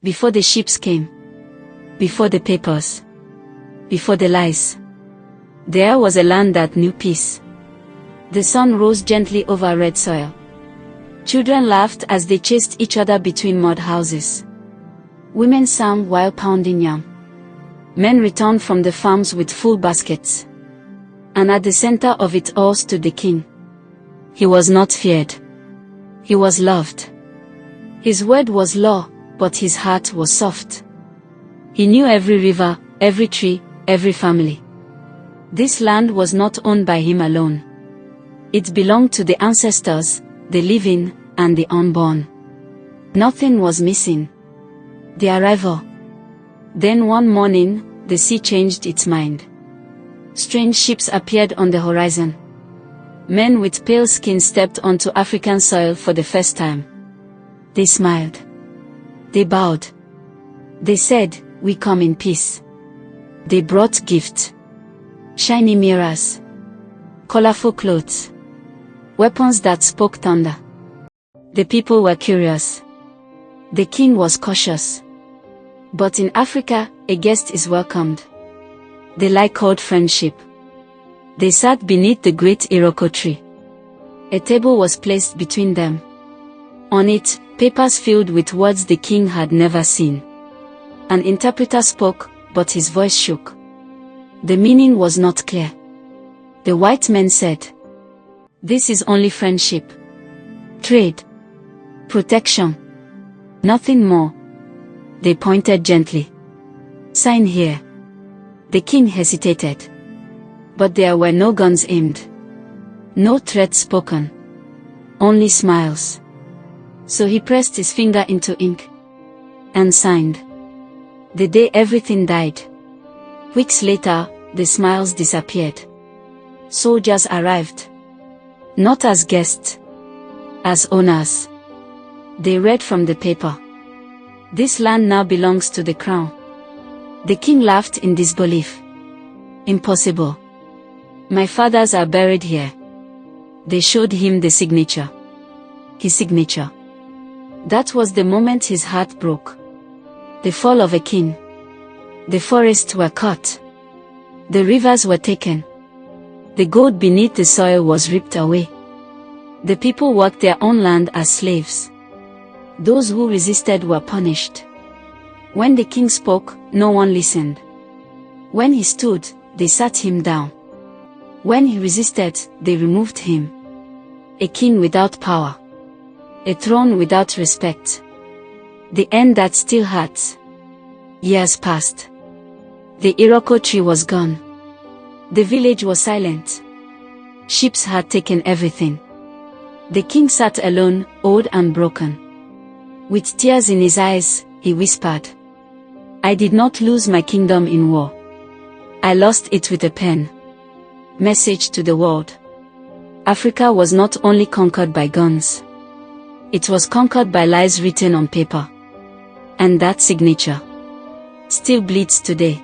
Before the ships came. Before the papers. Before the lies. There was a land that knew peace. The sun rose gently over red soil. Children laughed as they chased each other between mud houses. Women sang while pounding yam. Men returned from the farms with full baskets. And at the center of it all stood the king. He was not feared. He was loved. His word was law, but his heart was soft. He knew every river, every tree, every family. This land was not owned by him alone. It belonged to the ancestors, the living, and the unborn. Nothing was missing. The arrival. Then one morning, the sea changed its mind. Strange ships appeared on the horizon. Men with pale skin stepped onto African soil for the first time. They smiled. They bowed. They said, "We come in peace." They brought gifts. Shiny mirrors. Colorful clothes. Weapons that spoke thunder. The people were curious. The king was cautious. But in Africa, a guest is welcomed. The lie called friendship. They sat beneath the great Iroko tree. A table was placed between them. On it, papers filled with words the king had never seen. An interpreter spoke, but his voice shook. The meaning was not clear. The white men said, "This is only friendship. Trade. Protection. Nothing more." They pointed gently. "Sign here." The king hesitated. But there were no guns aimed. No threats spoken. Only smiles. So he pressed his finger into ink. And signed. The day everything died. Weeks later, the smiles disappeared. Soldiers arrived. Not as guests. As owners. They read from the paper. "This land now belongs to the crown." The king laughed in disbelief. "Impossible. My fathers are buried here." They showed him the signature. His signature. That was the moment his heart broke. The fall of a king. The forests were cut. The rivers were taken. The gold beneath the soil was ripped away. The people worked their own land as slaves. Those who resisted were punished. When the king spoke, no one listened. When he stood, they sat him down. When he resisted, they removed him. A king without power. A throne without respect. The end that still hurts. Years passed. The Iroko tree was gone. The village was silent. Ships had taken everything. The king sat alone, old and broken. With tears in his eyes, he whispered, "I did not lose my kingdom in war. I lost it with a pen." Message to the world. Africa was not only conquered by guns. It was conquered by lies written on paper. And that signature still bleeds today.